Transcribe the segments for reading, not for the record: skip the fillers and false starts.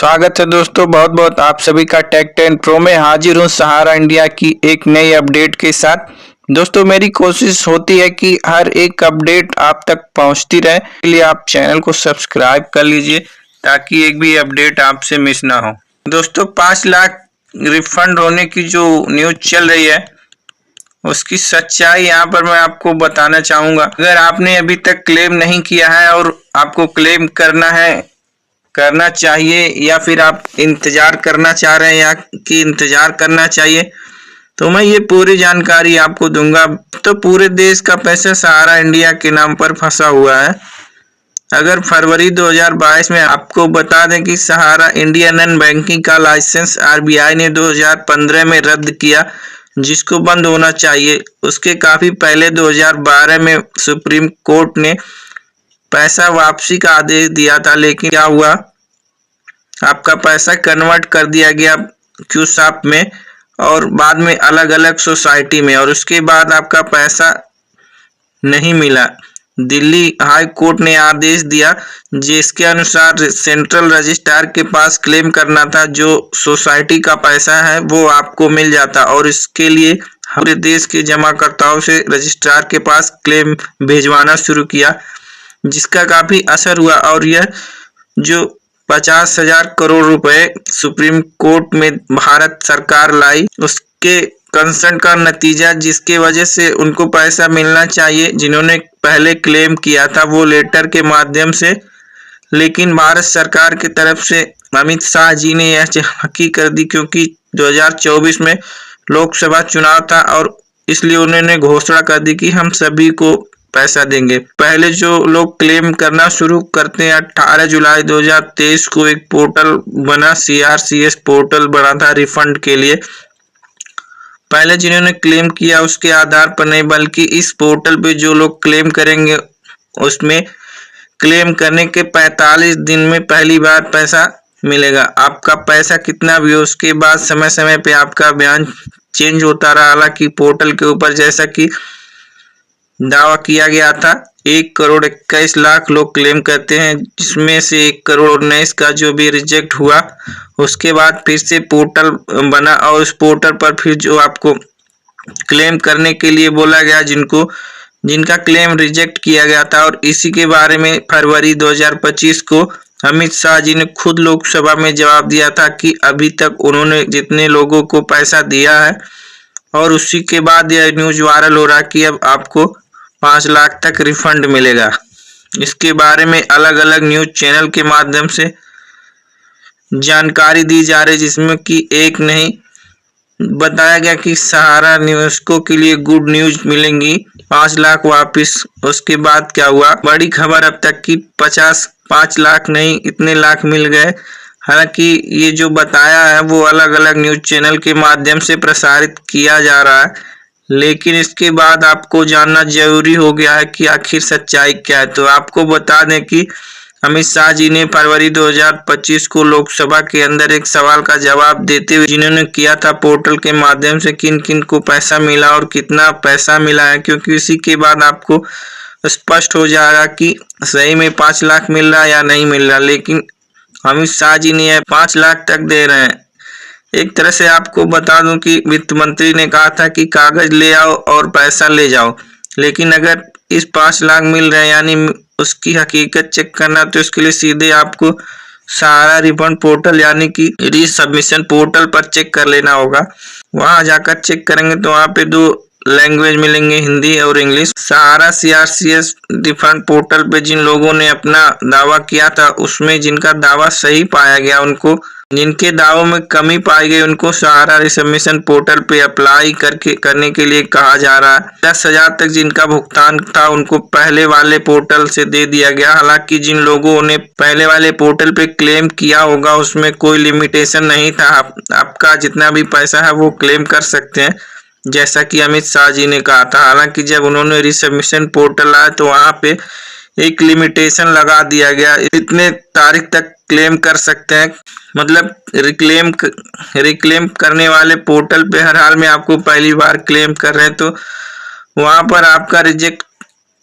स्वागत है दोस्तों, बहुत बहुत आप सभी का टेक 10 प्रो में हाजिर हूँ सहारा इंडिया की एक नई अपडेट के साथ। दोस्तों मेरी कोशिश होती है कि हर एक अपडेट आप तक पहुंचती रहे, इसलिए आप चैनल को सब्सक्राइब कर लीजिए ताकि एक भी अपडेट आपसे मिस ना हो। दोस्तों 5 लाख रिफंड होने की जो न्यूज चल रही है उसकी सच्चाई यहाँ पर मैं आपको बताना चाहूँगा। अगर आपने अभी तक क्लेम नहीं किया है और आपको क्लेम करना चाहिए या फिर आप इंतजार करना चाह रहे हैं या कि इंतजार करना चाहिए, तो मैं ये पूरी जानकारी आपको दूंगा। तो पूरे देश का पैसा सहारा इंडिया के नाम पर फंसा हुआ है। अगर फरवरी 2022 में आपको बता दें कि सहारा इंडिया नॉन बैंकिंग का लाइसेंस आरबीआई ने 2015 में रद्द किया, जिसको बंद होना चाहिए। उसके काफी पहले 2012 में सुप्रीम कोर्ट ने पैसा वापसी का आदेश दिया था, लेकिन क्या हुआ, आपका पैसा कन्वर्ट कर दिया गया क्यूसाप में और बाद में अलग अलग सोसाइटी में, और उसके बाद आपका पैसा नहीं मिला। दिल्ली हाई कोर्ट ने आदेश दिया जिसके अनुसार सेंट्रल रजिस्ट्रार के पास क्लेम करना था, जो सोसाइटी का पैसा है वो आपको मिल जाता, और इसके लिए पूरे देश के जमाकर्ताओं से रजिस्ट्रार के पास क्लेम भेजवाना शुरू किया, जिसका काफी असर हुआ। और यह जो 50,000 करोड़ रुपए सुप्रीम कोर्ट में भारत सरकार लाई, उसके कंसर्न का नतीजा, जिसके वजह से उनको पैसा मिलना चाहिए जिन्होंने पहले क्लेम किया था वो लेटर के माध्यम से। लेकिन भारत सरकार की तरफ से अमित शाह जी ने यह चालाकी कर दी, क्योंकि 2024 में लोकसभा चुनाव था और इसलिए उन्होंने घोषणा कर दी कि हम सभी को पैसा देंगे। पहले जो लोग क्लेम करना शुरू करते हैं, 18 जुलाई 2023 को एक पोर्टल बना, CRCS पोर्टल बना था रिफंड के लिए। पहले जिन्होंने क्लेम किया उसके आधार पर नहीं, बल्कि इस पोर्टल पे जो लोग क्लेम करेंगे उसमें क्लेम करने के 45 दिन में पहली बार पैसा मिलेगा। आपका पैसा कितना भी हो उसके बाद समय समय पे आपका बयान चेंज होता रहा। हालांकि पोर्टल के ऊपर जैसा कि दावा किया गया था 1,21,00,000 लोग क्लेम करते हैं, जिसमें से 1,19,00,000 का जो भी रिजेक्ट हुआ, उसके बाद फिर से पोर्टल बना और उस पोर्टल पर फिर जो आपको क्लेम करने के लिए बोला गया जिनका क्लेम रिजेक्ट किया गया था। और इसी के बारे में फरवरी 2025 को अमित शाह जी ने खुद लोकसभा में जवाब दिया था कि अभी तक उन्होंने जितने लोगों को पैसा दिया है, और उसी के बाद यह न्यूज वायरल हो रहा कि अब आपको 5 लाख तक रिफंड मिलेगा। इसके बारे में अलग अलग न्यूज चैनल के माध्यम से जानकारी दी जा रही, जिसमें कि एक नहीं बताया गया कि सहारा निवेशकों के लिए गुड न्यूज मिलेंगी, 5 लाख वापिस। उसके बाद क्या हुआ, बड़ी खबर अब तक की 5 लाख नहीं इतने लाख मिल गए। हालांकि ये जो बताया है वो अलग अलग न्यूज चैनल के माध्यम से प्रसारित किया जा रहा है, लेकिन इसके बाद आपको जानना जरूरी हो गया है कि आखिर सच्चाई क्या है। तो आपको बता दें कि अमित शाह जी ने फरवरी 2025 को लोकसभा के अंदर एक सवाल का जवाब देते हुए, जिन्होंने किया था पोर्टल के माध्यम से किन किन को पैसा मिला और कितना पैसा मिला है, क्योंकि इसी के बाद आपको स्पष्ट हो जाएगा कि सही में 5 लाख मिल रहा है या नहीं मिल रहा। लेकिन अमित शाह जी ने 5 लाख तक दे रहे हैं। एक तरह से आपको बता दूं कि वित्त मंत्री ने कहा था कि कागज ले आओ और पैसा ले जाओ, लेकिन अगर इस 5 लाख मिल रहे हैं यानी उसकी हकीकत चेक करना, तो इसके लिए सीधे आपको सहारा रिफंड पोर्टल यानी कि रीसबमिशन पोर्टल पर चेक कर लेना होगा। वहां जाकर चेक करेंगे तो वहां पे 2 लैंग्वेज मिलेंगे, हिंदी और इंग्लिश। सहारा CRCS रिफंड पोर्टल पे जिन लोगों ने अपना दावा किया था उसमें जिनका दावा सही पाया गया, उनको जिनके दावों में कमी पाई गई उनको सहारा रिसबमिशन पोर्टल पे अप्लाई करने के लिए कहा जा रहा है। 10,000 तक जिनका भुगतान था उनको पहले वाले पोर्टल से दे दिया गया। हालांकि जिन लोगों ने पहले वाले पोर्टल पे क्लेम किया होगा उसमें कोई लिमिटेशन नहीं था, आपका जितना भी पैसा है वो क्लेम कर सकते हैं, जैसा कि अमित शाह जी ने कहा था। हालांकि जब उन्होंने रिसबमिशन पोर्टल आया तो वहां पे एक लिमिटेशन लगा दिया गया, इतने तारीख तक क्लेम कर सकते हैं। मतलब रिक्लेम करने वाले पोर्टल पे हर हाल में आपको पहली बार क्लेम कर रहे हैं तो वहां पर आपका रिजेक्ट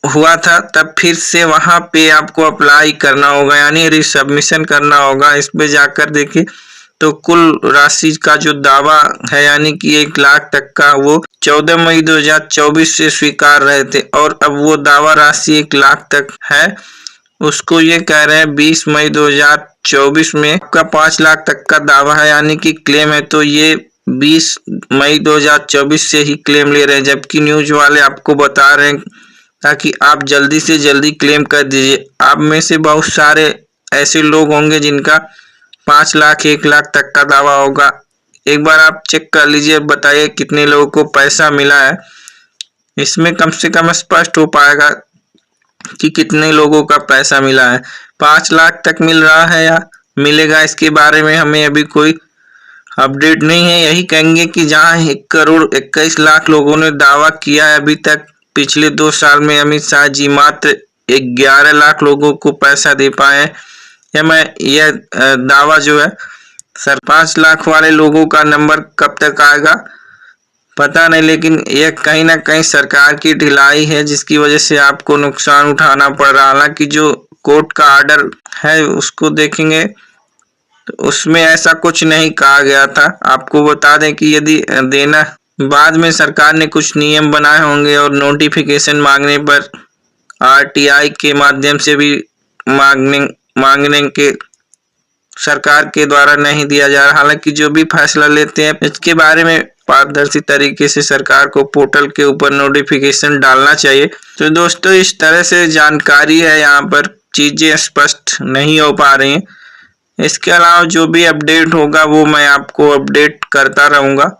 हुआ था तब फिर से वहां पे आपको अप्लाई करना होगा, यानी रिसबमिशन करना होगा। इस पे जाकर देखिए तो कुल राशि का जो दावा है यानी कि 1 लाख तक का, वो 14 मई 2024 से स्वीकार रहे थे और अब वो दावा राशि 1 लाख तक है, उसको ये कह रहे हैं 20 मई 2024 में आपका 5 लाख तक का दावा है यानी कि क्लेम है, तो ये 20 मई 2024 से ही क्लेम ले रहे हैं। जबकि न्यूज वाले आपको बता रहे हैं ताकि आप जल्दी से जल्दी क्लेम कर दीजिए। आप में से बहुत सारे ऐसे लोग होंगे जिनका 5 लाख 1 लाख तक का दावा होगा। एक बार आप चेक कर लीजिए, बताइए कितने लोगों को पैसा मिला है। इसमें कम से कम स्पष्ट हो पाएगा कि कितने लोगों का पैसा मिला है। 5 लाख तक मिल रहा है या मिलेगा, इसके बारे में हमें अभी कोई अपडेट नहीं है। यही कहेंगे कि जहां 1 करोड़ 21 लाख लोगों ने दावा किया है अभी तक, पिछले 2 साल में अमित शाह जी मात्र 11 लाख लोगों को पैसा दे पाए हैं। यह दावा जो है सर 5 लाख वाले लोगों का नंबर कब तक आएगा पता नहीं, लेकिन यह कहीं ना कहीं सरकार की ढिलाई है जिसकी वजह से आपको नुकसान उठाना पड़ रहा है। हालांकि जो कोर्ट का ऑर्डर है उसको देखेंगे तो उसमें ऐसा कुछ नहीं कहा गया था। आपको बता दें कि यदि देना, बाद में सरकार ने कुछ नियम बनाए होंगे और नोटिफिकेशन मांगने पर आरटीआई के माध्यम से भी मांगने के सरकार के द्वारा नहीं दिया जा रहा। हालांकि जो भी फैसला लेते हैं इसके बारे में पारदर्शी तरीके से सरकार को पोर्टल के ऊपर नोटिफिकेशन डालना चाहिए। तो दोस्तों इस तरह से जानकारी है, यहाँ पर चीजें स्पष्ट नहीं हो पा रही हैं। इसके अलावा जो भी अपडेट होगा वो मैं आपको अपडेट करता रहूंगा।